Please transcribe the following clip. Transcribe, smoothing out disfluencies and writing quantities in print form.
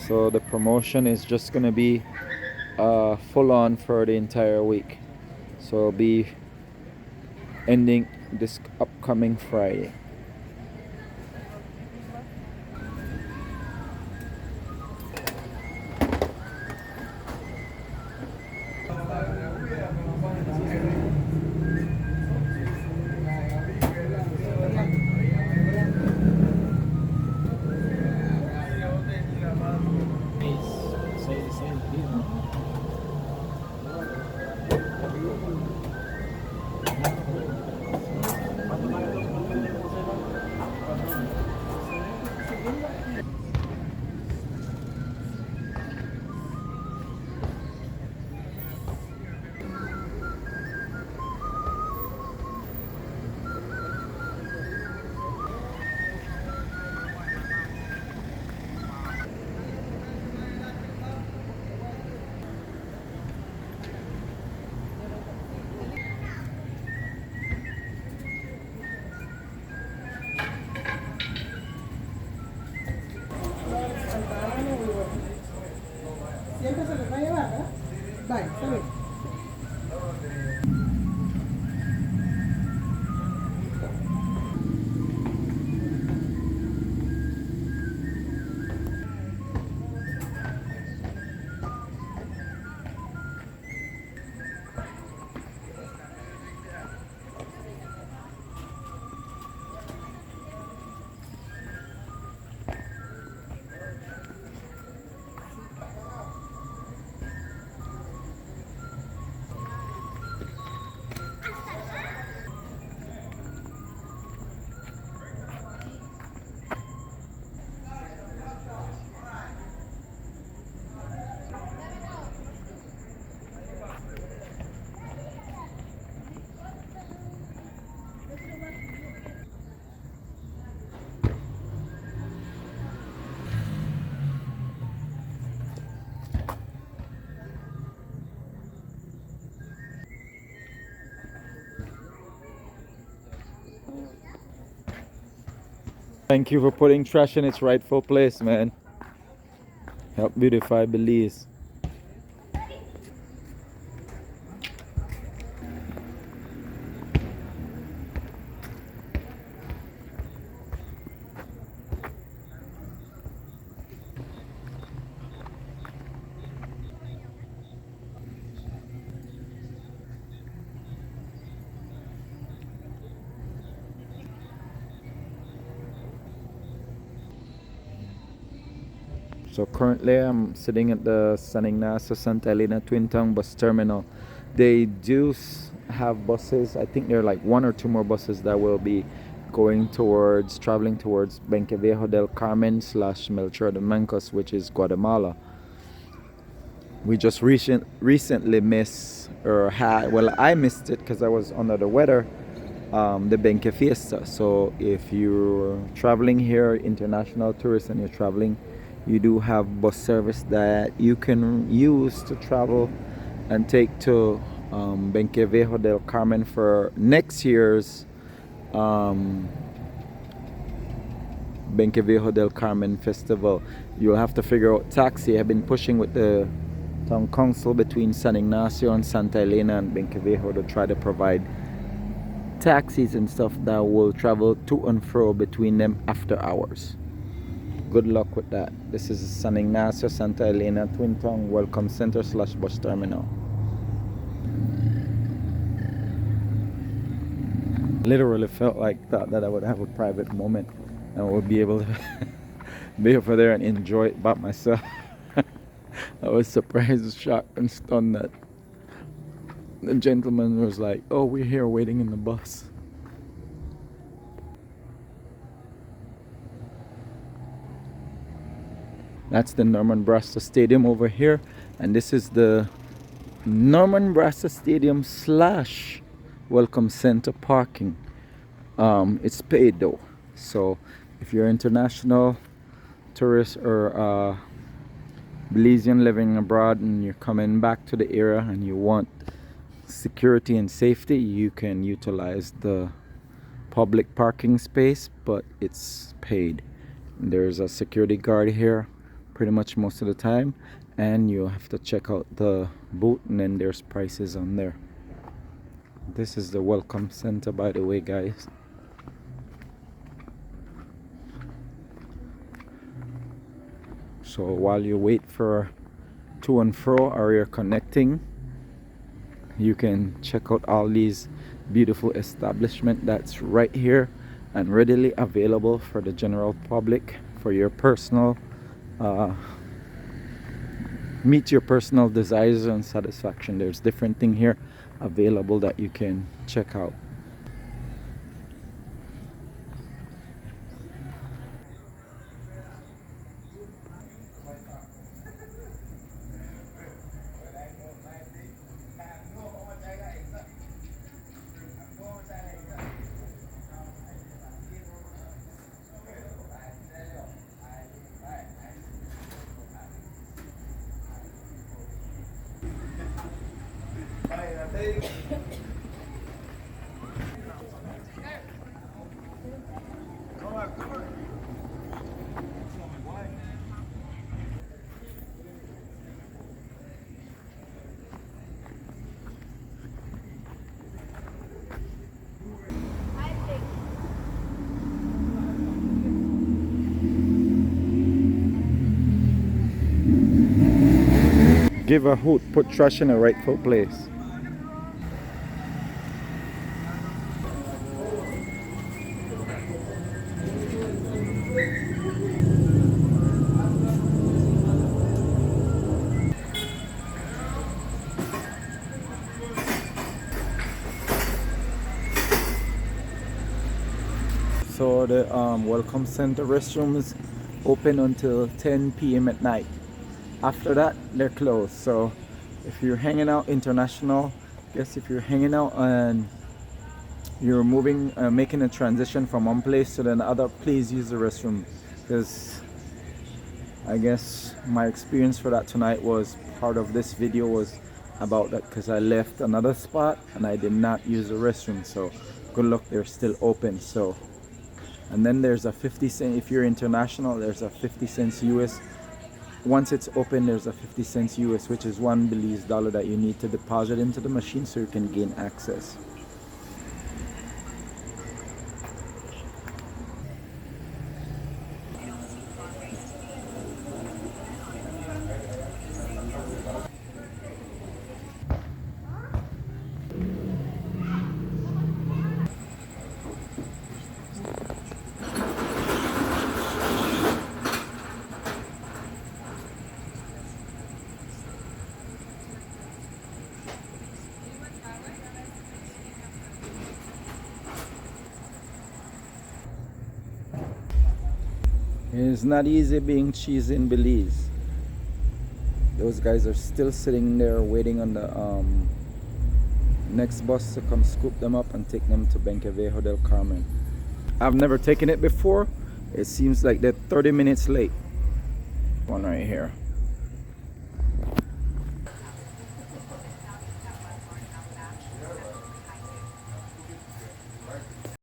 So the promotion is just gonna be full on for the entire week. So it'll be ending this upcoming Friday. Siempre se les va a llevar, ¿verdad? Vale, está bien. Thank you for putting trash in its rightful place, man. Help beautify Belize. So currently I'm sitting at the San Ignacio Santa Elena Twin Tongue bus terminal. They do have buses. I think there are like one or two more buses that will be traveling towards Benquevejo del Carmen / Melchor de Mencos, which is Guatemala. We just recently missed, or had, well, I missed it because I was under the weather, the Benque Fiesta. So if you're traveling here, international tourists, and you're traveling, you do have bus service that you can use to travel and take to Benquevejo del Carmen for next year's Benquevejo del Carmen festival. You'll have to figure out taxi. I've been pushing with the town council between San Ignacio and Santa Elena and Benquevejo to try to provide taxis and stuff that will travel to and fro between them after hours. Good luck with that. This is San Ignacio Santa Elena Twin Tongue Welcome Center / bus terminal. Literally felt like that I would have a private moment and would be able to be over there and enjoy it by myself. I was surprised, shocked, and stunned that the gentleman was like, "Oh, we're here waiting in the bus." That's the Norman Brasta Stadium over here, and this is the Norman Brasta Stadium / Welcome Center parking. It's paid though, so if you're international tourist or Belizean living abroad and you're coming back to the area and you want security and safety, you can utilize the public parking space, but it's paid. There's a security guard here pretty much most of the time, and you have to check out the booth, and then there's prices on there. This is the welcome center, by the way, guys. So while you wait for to and fro, or you're connecting, you can check out all these beautiful establishment that's right here and readily available for the general public for your personal meet your personal desires and satisfaction. There's different thing here available that you can check out. Give a hoot, put trash in a rightful place. So the welcome center restrooms open until 10 p.m. at night. After that, they're closed. So if you're hanging out international, if you're hanging out and you're moving, making a transition from one place to the other, please use the restroom, because I guess my experience for that tonight was part of this video was about that, because I left another spot and I did not use the restroom. So good luck, they're still open. So, and then there's a 50 cent if you're international. There's a 50 cents US. Once it's open, there's a 50 cents US, which is $1 Belize dollar that you need to deposit into the machine so you can gain access. It's not easy being cheese in Belize. Those guys are still sitting there waiting on the next bus to come scoop them up and take them to Benquevejo del Carmen. I've never taken it before. It seems like they're 30 minutes late. One right here.